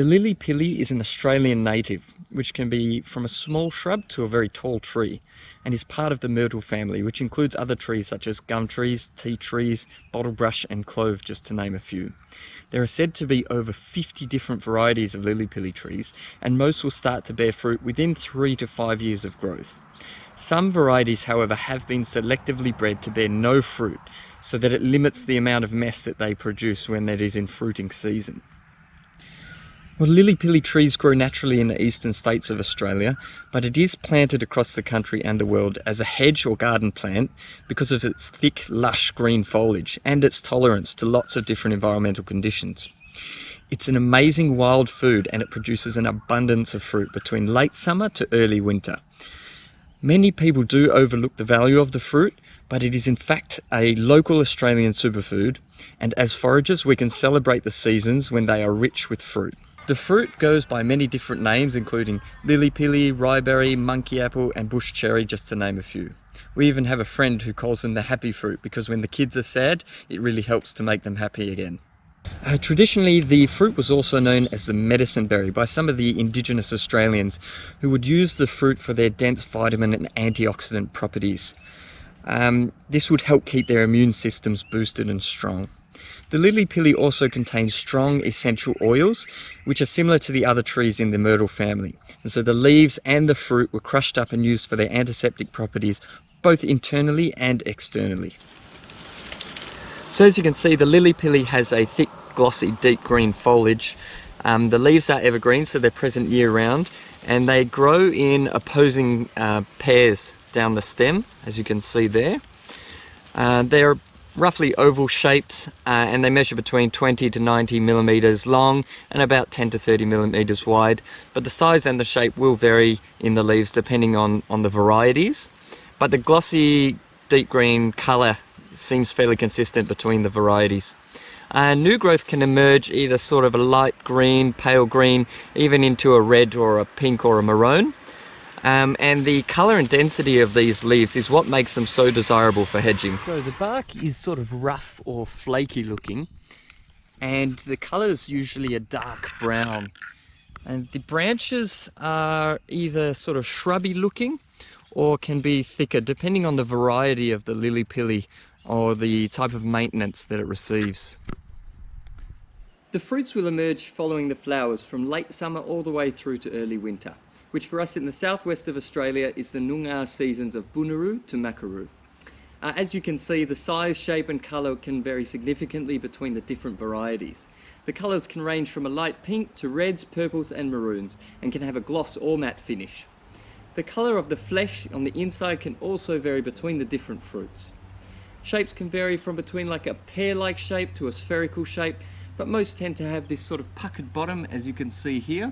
The Lilly Pilly is an Australian native, which can be from a small shrub to a very tall tree, and is part of the myrtle family, which includes other trees such as gum trees, tea trees, bottlebrush and clove, just to name a few. There are said to be over 50 different varieties of Lilly Pilly trees, and most will start to bear fruit within 3 to 5 years of growth. Some varieties, however, have been selectively bred to bear no fruit, so that it limits the amount of mess that they produce when it is in fruiting season. Well, Lilly Pilly trees grow naturally in the eastern states of Australia, but it is planted across the country and the world as a hedge or garden plant because of its thick, lush green foliage and its tolerance to lots of different environmental conditions. It's an amazing wild food, and it produces an abundance of fruit between late summer to early winter. Many people do overlook the value of the fruit, but it is in fact a local Australian superfood, and as foragers we can celebrate the seasons when they are rich with fruit. The fruit goes by many different names, including Lilly Pilly, Ryeberry, Monkey Apple and Bush Cherry, just to name a few. We even have a friend who calls them the happy fruit because when the kids are sad, it really helps to make them happy again. Traditionally, the fruit was also known as the medicine berry by some of the Indigenous Australians, who would use the fruit for their dense vitamin and antioxidant properties. This would help keep their immune systems boosted and strong. The Lilly Pilly also contains strong essential oils, which are similar to the other trees in the myrtle family. And so the leaves and the fruit were crushed up and used for their antiseptic properties, both internally and externally. So as you can see, the Lilly Pilly has a thick, glossy, deep green foliage. The leaves are evergreen, so they're present year-round, and they grow in opposing pairs down the stem, as you can see there. They're roughly oval shaped, and they measure between 20 to 90 millimeters long and about 10 to 30 millimeters wide, but the size and the shape will vary in the leaves depending on the varieties, but the glossy deep green color seems fairly consistent between the varieties. New growth can emerge either sort of a light green, pale green, even into a red or a pink or a maroon. And the colour and density of these leaves is what makes them so desirable for hedging. So the bark is sort of rough or flaky looking, and the colour is usually a dark brown. And the branches are either sort of shrubby looking or can be thicker, depending on the variety of the Lilly Pilly or the type of maintenance that it receives. The fruits will emerge following the flowers from late summer all the way through to early winter, which for us in the southwest of Australia is the Noongar seasons of Bunuroo to Makaroo. As you can see, the size, shape and colour can vary significantly between the different varieties. The colours can range from a light pink to reds, purples and maroons, and can have a gloss or matte finish. The colour of the flesh on the inside can also vary between the different fruits. Shapes can vary from between like a pear-like shape to a spherical shape, but most tend to have this sort of puckered bottom, as you can see here.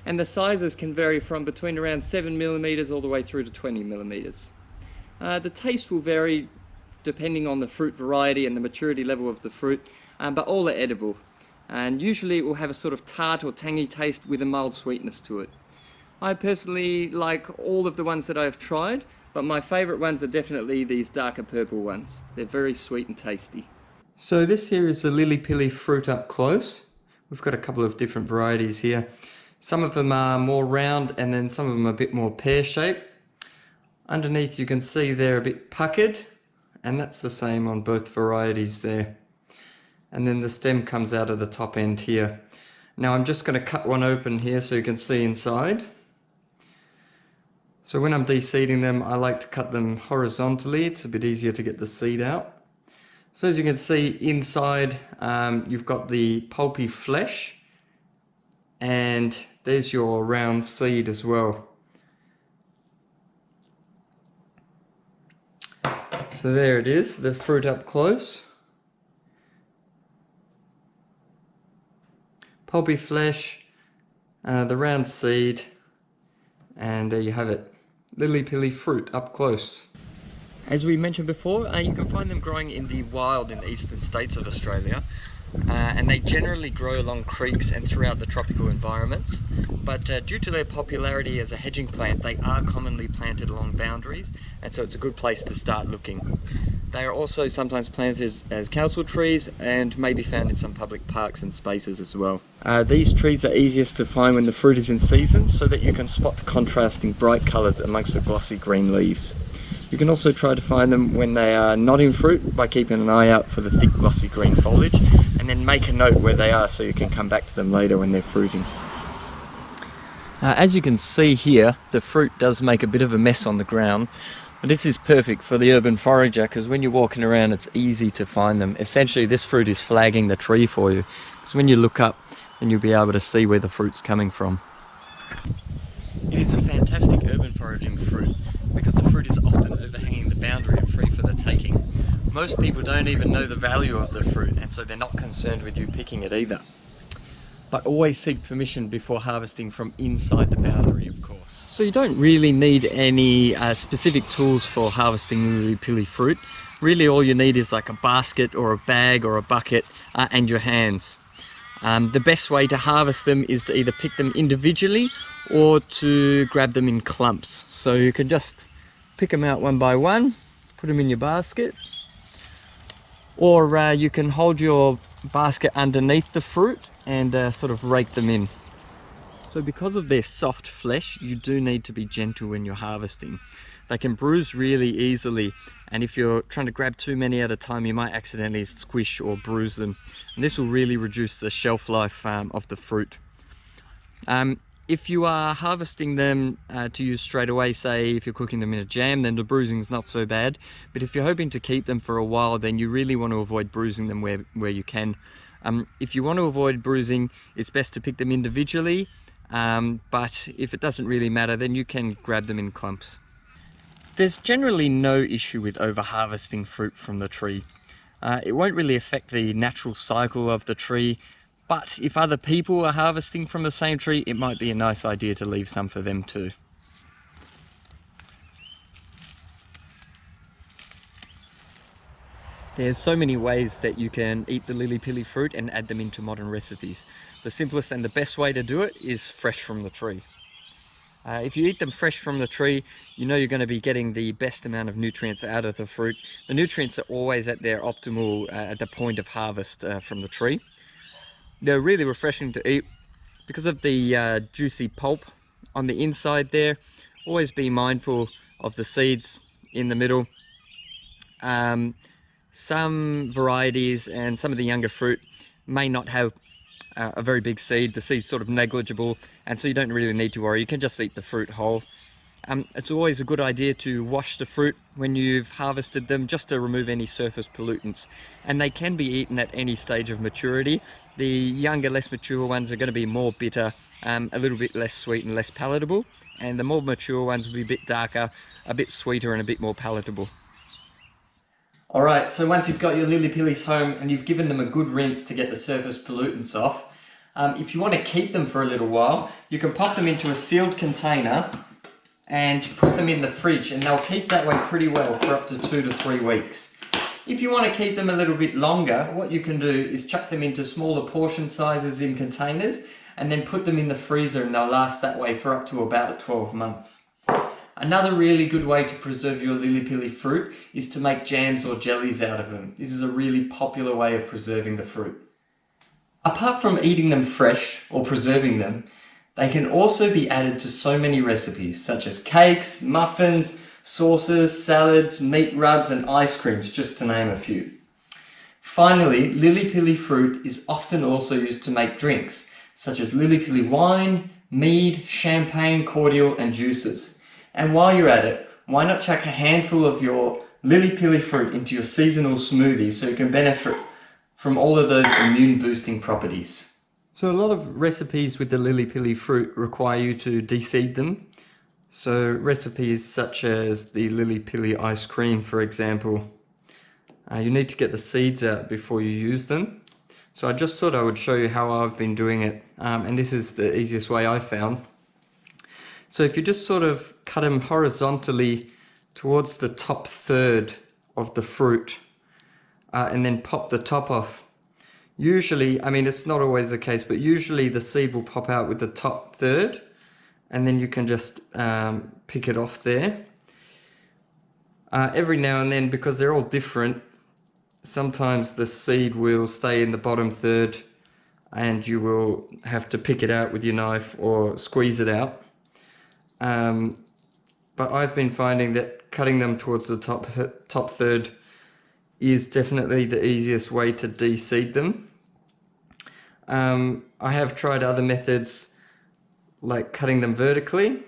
And the sizes can vary from between around 7 millimeters all the way through to 20 millimeters. The taste will vary depending on the fruit variety and the maturity level of the fruit, but all are edible. And usually it will have a sort of tart or tangy taste with a mild sweetness to it. I personally like all of the ones that I've tried, but my favourite ones are definitely these darker purple ones. They're very sweet and tasty. So this here is the Lilly Pilly fruit up close. We've got a couple of different varieties here. Some of them are more round and then some of them are a bit more pear-shaped. Underneath you can see they're a bit puckered, and that's the same on both varieties there. And then the stem comes out of the top end here. Now I'm just going to cut one open here so you can see inside. So when I'm de-seeding them, I like to cut them horizontally. It's a bit easier to get the seed out. So as you can see inside, you've got the pulpy flesh, and there's your round seed as well. So there it is, the fruit up close. Pulpy flesh, the round seed, and there you have it. Lilly Pilly fruit up close. As we mentioned before, you can find them growing in the wild in the eastern states of Australia, and they generally grow along creeks and throughout the tropical environments, but due to their popularity as a hedging plant, they are commonly planted along boundaries, and so it's a good place to start looking. They are also sometimes planted as council trees and may be found in some public parks and spaces as well. These trees are easiest to find when the fruit is in season, so that you can spot the contrasting bright colours amongst the glossy green leaves. You can also try to find them when they are not in fruit by keeping an eye out for the thick glossy green foliage, and then make a note where they are so you can come back to them later when they're fruiting. As you can see here, the fruit does make a bit of a mess on the ground. But this is perfect for the urban forager, because when you're walking around it's easy to find them. Essentially this fruit is flagging the tree for you, because when you look up then you'll be able to see where the fruit's coming from. It is a fantastic urban foraging fruit because the fruit is often overhanging the boundary and free for the taking. Most people don't even know the value of the fruit, and so they're not concerned with you picking it either. But always seek permission before harvesting from inside the boundary, of course. So you don't really need any specific tools for harvesting Lilly Pilly fruit. Really all you need is like a basket or a bag or a bucket and your hands. The best way to harvest them is to either pick them individually or to grab them in clumps. So you can just pick them out one by one, put them in your basket, or you can hold your basket underneath the fruit and sort of rake them in. So because of their soft flesh, you do need to be gentle when you're harvesting. They can bruise really easily, and if you're trying to grab too many at a time, you might accidentally squish or bruise them. And this will really reduce the shelf life of the fruit. If you are harvesting them to use straight away, say if you're cooking them in a jam, then the bruising is not so bad. But if you're hoping to keep them for a while, then you really want to avoid bruising them where you can. If you want to avoid bruising, it's best to pick them individually. But if it doesn't really matter, then you can grab them in clumps. There's generally no issue with over harvesting fruit from the tree. It won't really affect the natural cycle of the tree, but if other people are harvesting from the same tree, it might be a nice idea to leave some for them too. There's so many ways that you can eat the Lilly Pilly fruit and add them into modern recipes. The simplest and the best way to do it is fresh from the tree. If you eat them fresh from the tree, you know you're going to be getting the best amount of nutrients out of the fruit. The nutrients are always at their optimal at the point of harvest from the tree. They're really refreshing to eat because of the juicy pulp on the inside there. Always be mindful of the seeds in the middle. Some varieties and some of the younger fruit may not have a very big seed. The seed's sort of negligible, and so you don't really need to worry. You can just eat the fruit whole. It's always a good idea to wash the fruit when you've harvested them, just to remove any surface pollutants. And they can be eaten at any stage of maturity. The younger, less mature ones are going to be more bitter, a little bit less sweet and less palatable. And the more mature ones will be a bit darker, a bit sweeter and a bit more palatable. Alright, so once you've got your Lilly Pillies home and you've given them a good rinse to get the surface pollutants off, if you want to keep them for a little while, you can pop them into a sealed container and put them in the fridge, and they'll keep that way pretty well for up to 2 to 3 weeks. If you want to keep them a little bit longer, what you can do is chuck them into smaller portion sizes in containers and then put them in the freezer, and they'll last that way for up to about 12 months. Another really good way to preserve your Lilly Pilly fruit is to make jams or jellies out of them. This is a really popular way of preserving the fruit. Apart from eating them fresh or preserving them, they can also be added to so many recipes, such as cakes, muffins, sauces, salads, meat rubs and ice creams, just to name a few. Finally, Lilly Pilly fruit is often also used to make drinks, such as Lilly Pilly wine, mead, champagne, cordial and juices. And while you're at it, why not chuck a handful of your Lilly Pilly fruit into your seasonal smoothies so you can benefit from all of those immune boosting properties. So a lot of recipes with the Lilly Pilly fruit require you to de-seed them. So recipes such as the Lilly Pilly ice cream, for example, you need to get the seeds out before you use them. So I just thought I would show you how I've been doing it, and this is the easiest way I found. So if you just sort of cut them horizontally towards the top third of the fruit, and then pop the top off. Usually, I mean it's not always the case, but usually the seed will pop out with the top third, and then you can just pick it off there. Every now and then, because they're all different, sometimes the seed will stay in the bottom third and you will have to pick it out with your knife or squeeze it out. But I've been finding that cutting them towards the top third is definitely the easiest way to de-seed them. I have tried other methods like cutting them vertically,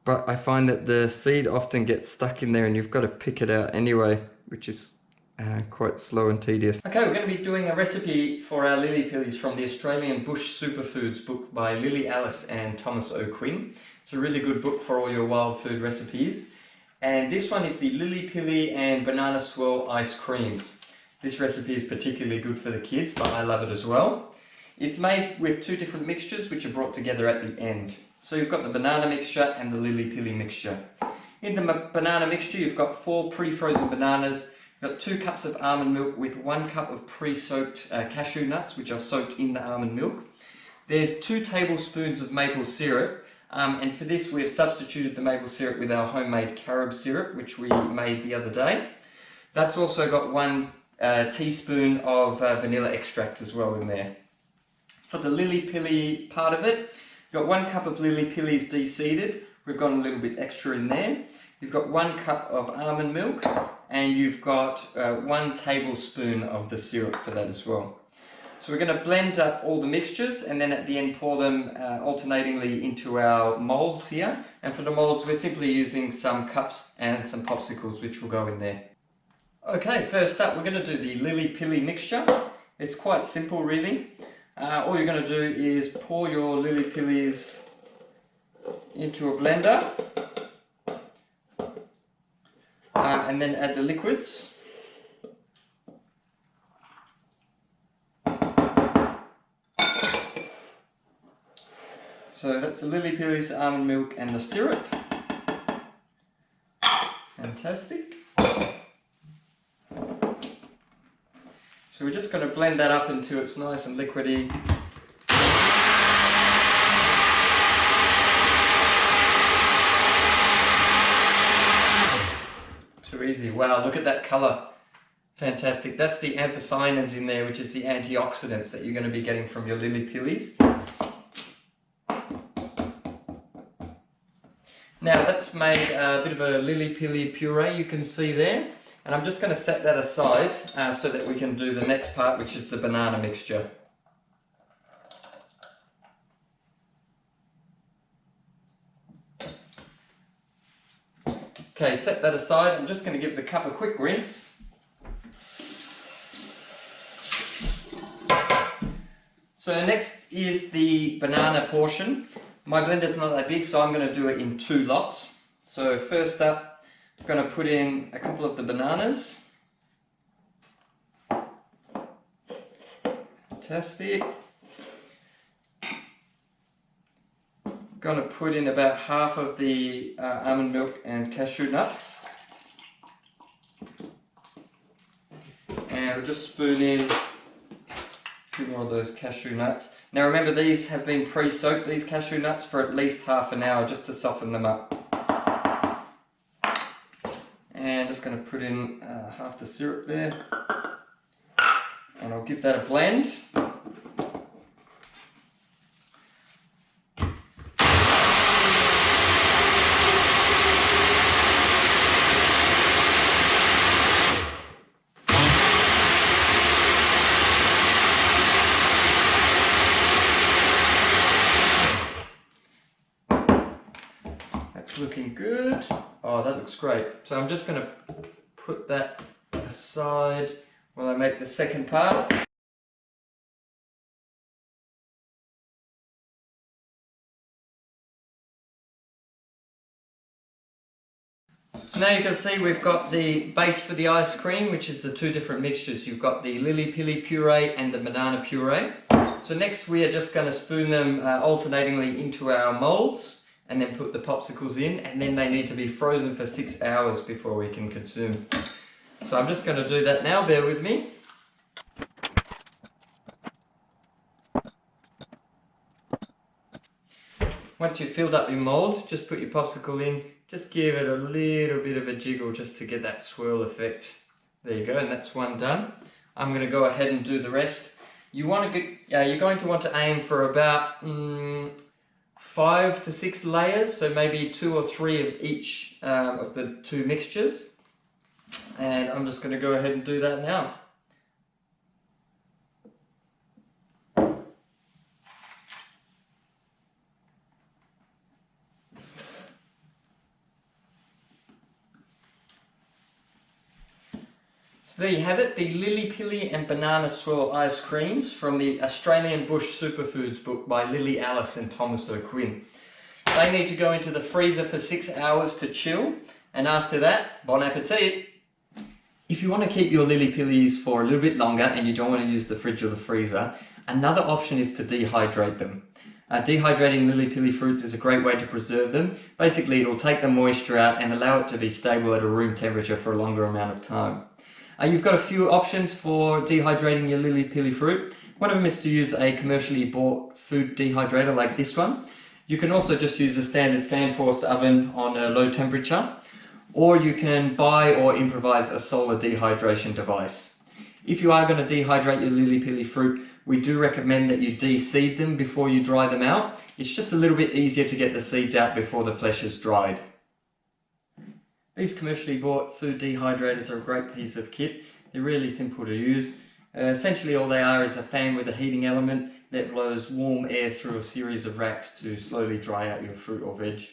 but I find that the seed often gets stuck in there and you've got to pick it out anyway, which is quite slow and tedious. Okay, we're going to be doing a recipe for our Lilly Pillies from the Australian Bush Superfoods book by Lily Alice and Thomas O'Quinn. It's a really good book for all your wild food recipes. And this one is the Lilly Pilly and Banana Swirl Ice Creams. This recipe is particularly good for the kids, but I love it as well. It's made with two different mixtures which are brought together at the end. So you've got the banana mixture and the Lilly Pilly mixture. In the banana mixture you've got 4 pre-frozen bananas. You've got 2 cups of almond milk with 1 cup of pre-soaked cashew nuts, which are soaked in the almond milk. There's 2 tablespoons of maple syrup, and for this we've substituted the maple syrup with our homemade carob syrup, which we made the other day. That's also got 1 teaspoon of vanilla extract as well in there. For the Lilly Pilly part of it, you've got 1 cup of Lilly Pillies de-seeded. We've got a little bit extra in there. You've got 1 cup of almond milk, and you've got 1 tablespoon of the syrup for that as well. So we're going to blend up all the mixtures and then at the end pour them alternatingly into our molds here. And for the molds we're simply using some cups and some popsicles which will go in there. Okay, first up we're going to do the Lilly Pilly mixture. It's quite simple really. All you're going to do is pour your Lilly Pillies into a blender. And then add the liquids. So that's the Lilly Pillies, the almond milk and the syrup. Fantastic. So we're just going to blend that up until it's nice and liquidy. Too easy. Wow, look at that colour. Fantastic. That's the anthocyanins in there, which is the antioxidants that you're going to be getting from your Lilly Pillies. Now that's made a bit of a Lilly Pilly puree, you can see there. And I'm just going to set that aside so that we can do the next part, which is the banana mixture. Okay, set that aside. I'm just going to give the cup a quick rinse. So next is the banana portion. My blender's not that big, so I'm going to do it in 2 lots. So first up, I'm going to put in a couple of the bananas. Fantastic. I'm going to put in about half of the almond milk and cashew nuts. And we'll just spoon in a few more of those cashew nuts. Now remember, these have been pre-soaked, these cashew nuts, for at least half an hour just to soften them up. And just going to put in half the syrup there. And I'll give that a blend. Looking good. Oh, that looks great. So I'm just going to put that aside while I make the second part. So now you can see we've got the base for the ice cream, which is the 2 different mixtures. You've got the Lilly Pilly puree and the banana puree. So next we are just going to spoon them alternatingly into our molds, and then put the popsicles in, and then they need to be frozen for 6 hours before we can consume. So I'm just going to do that now, bear with me. Once you've filled up your mold, just put your popsicle in, Just give it a little bit of a jiggle just to get that swirl effect. There you go, and that's one done. I'm going to go ahead and do the rest. You're going to want to aim for about 5 to 6 layers, so maybe 2 or 3 of each of the two mixtures. And I'm just going to go ahead and do that now. So there you have it, the Lilly Pilly and Banana Swirl Ice Creams from the Australian Bush Superfoods book by Lily Alice and Thomas O'Quinn. They need to go into the freezer for 6 hours to chill, and after that, bon appetit! If you want to keep your Lilly Pillies for a little bit longer and you don't want to use the fridge or the freezer, another option is to dehydrate them. Dehydrating Lilly Pilly fruits is a great way to preserve them. Basically, it'll take the moisture out and allow it to be stable at a room temperature for a longer amount of time. You've got a few options for dehydrating your Lilly Pilly fruit. One of them is to use a commercially bought food dehydrator like this one. You can also just use a standard fan-forced oven on a low temperature, or you can buy or improvise a solar dehydration device. If you are going to dehydrate your Lilly Pilly fruit, we do recommend that you de-seed them before you dry them out. It's just a little bit easier to get the seeds out before the flesh is dried. These commercially bought food dehydrators are a great piece of kit. They're really simple to use. Essentially all they are is a fan with a heating element that blows warm air through a series of racks to slowly dry out your fruit or veg.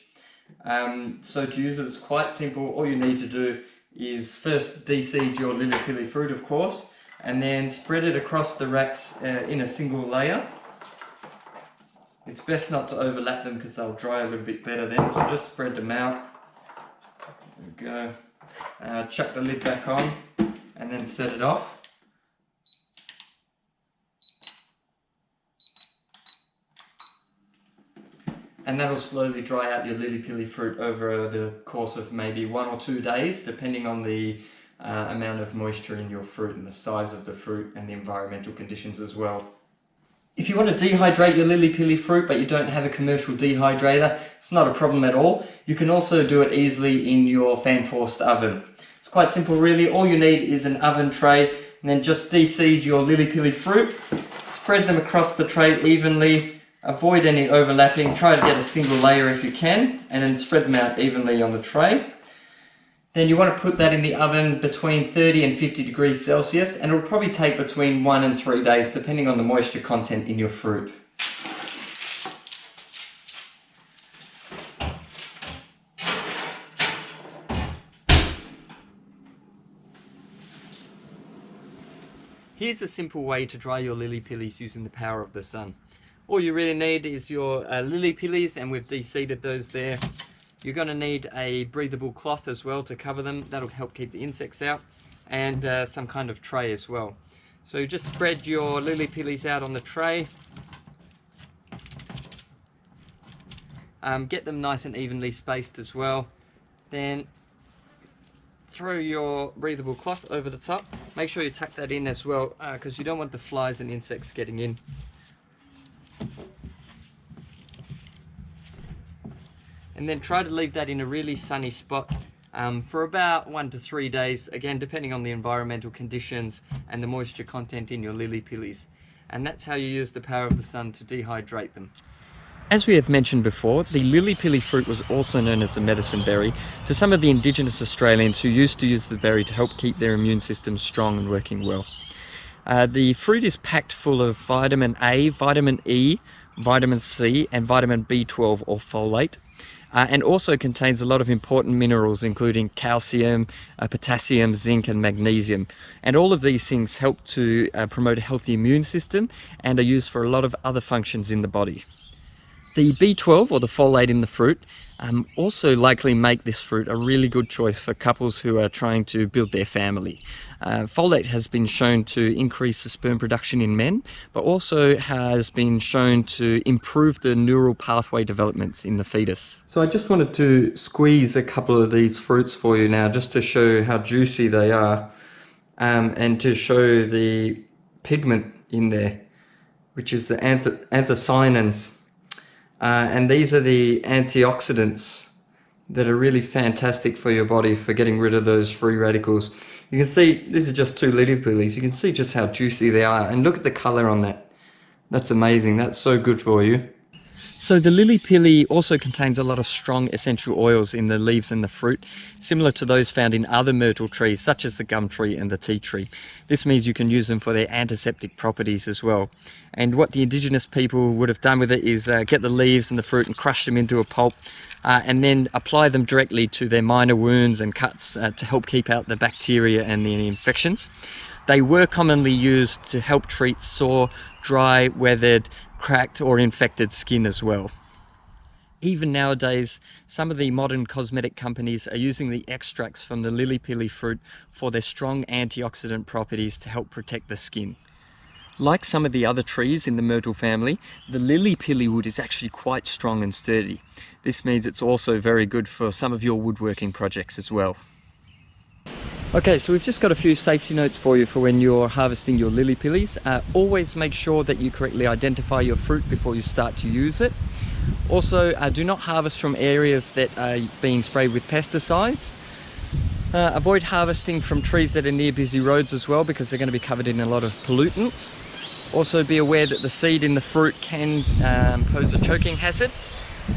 So to use it's quite simple. All you need to do is first de-seed your Lilly Pilly fruit, of course, and then spread it across the racks in a single layer. It's best not to overlap them because they'll dry a little bit better then, so just spread them out. There we go. Chuck the lid back on and then set it off. And that'll slowly dry out your Lilly Pilly fruit over the course of maybe 1 or 2 days, depending on the amount of moisture in your fruit and the size of the fruit and the environmental conditions as well. If you want to dehydrate your Lilly Pilly fruit but you don't have a commercial dehydrator, it's not a problem at all. You can also do it easily in your fan-forced oven. It's quite simple really. All you need is an oven tray and then just de-seed your Lilly Pilly fruit. Spread them across the tray evenly. Avoid any overlapping. Try to get a single layer if you can, and then spread them out evenly on the tray. Then you want to put that in the oven between 30 and 50 degrees Celsius, and it will probably take between 1 and 3 days depending on the moisture content in your fruit. Here's a simple way to dry your Lilly Pillies using the power of the sun. All you really need is your Lilly Pillies, and we've de-seeded those there. You're going to need a breathable cloth as well to cover them. That'll help keep the insects out, and some kind of tray as well. So just spread your Lilly Pillies out on the tray. Get them nice and evenly spaced as well. Then throw your breathable cloth over the top. Make sure you tuck that in as well, because you don't want the flies and insects getting in. And then try to leave that in a really sunny spot for about 1 to 3 days, again depending on the environmental conditions and the moisture content in your Lilly Pillies. And that's how you use the power of the sun to dehydrate them. As we have mentioned before, the Lilly Pilly fruit was also known as the medicine berry to some of the Indigenous Australians who used to use the berry to help keep their immune system strong and working well. The fruit is packed full of vitamin A, vitamin E, vitamin C and vitamin B12 or folate. And also contains a lot of important minerals including calcium, potassium, zinc and magnesium. And all of these things help to promote a healthy immune system and are used for a lot of other functions in the body. The B12 or the folate in the fruit also likely make this fruit a really good choice for couples who are trying to build their family. Folate has been shown to increase the sperm production in men, but also has been shown to improve the neural pathway developments in the fetus. So I just wanted to squeeze a couple of these fruits for you now, just to show how juicy they are, and to show the pigment in there, which is the anthocyanins. And these are the antioxidants that are really fantastic for your body for getting rid of those free radicals. You can see, this is just 2 Lilly Pillies. You can see just how juicy they are, and look at the color on that. That's amazing. That's so good for you. So the Lilly Pilly also contains a lot of strong essential oils in the leaves and the fruit, similar to those found in other myrtle trees such as the gum tree and the tea tree. This means you can use them for their antiseptic properties as well. And what the indigenous people would have done with it is get the leaves and the fruit and crush them into a pulp, and then apply them directly to their minor wounds and cuts to help keep out the bacteria and the infections. They were commonly used to help treat sore, dry, weathered, cracked or infected skin as well. Even nowadays, some of the modern cosmetic companies are using the extracts from the Lilly Pilly fruit for their strong antioxidant properties to help protect the skin. Like some of the other trees in the myrtle family, the Lilly Pilly wood is actually quite strong and sturdy. This means it's also very good for some of your woodworking projects as well. Okay, so we've just got a few safety notes for you for when you're harvesting your Lilly Pillies. Always make sure that you correctly identify your fruit before you start to use it. Also, do not harvest from areas that are being sprayed with pesticides. Avoid harvesting from trees that are near busy roads as well, because they're going to be covered in a lot of pollutants. Also be aware that the seed in the fruit can pose a choking hazard.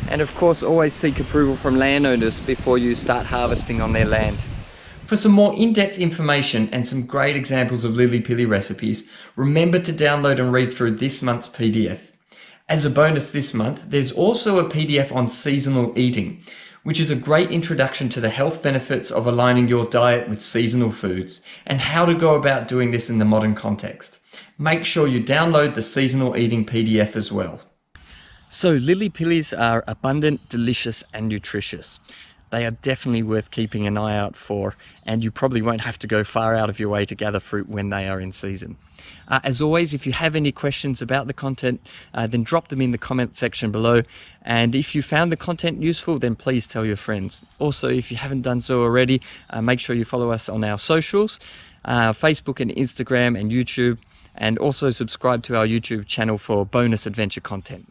And of course, always seek approval from landowners before you start harvesting on their land. For some more in-depth information and some great examples of Lilly Pilly recipes, remember to download and read through this month's PDF. As a bonus this month, there's also a PDF on seasonal eating, which is a great introduction to the health benefits of aligning your diet with seasonal foods and how to go about doing this in the modern context. Make sure you download the seasonal eating PDF as well. So Lilly Pillies are abundant, delicious and nutritious. They are definitely worth keeping an eye out for, and you probably won't have to go far out of your way to gather fruit when they are in season. As always, if you have any questions about the content, then drop them in the comment section below. And if you found the content useful, then please tell your friends. Also, if you haven't done so already, make sure you follow us on our socials, Facebook and Instagram and YouTube, and also subscribe to our YouTube channel for bonus adventure content.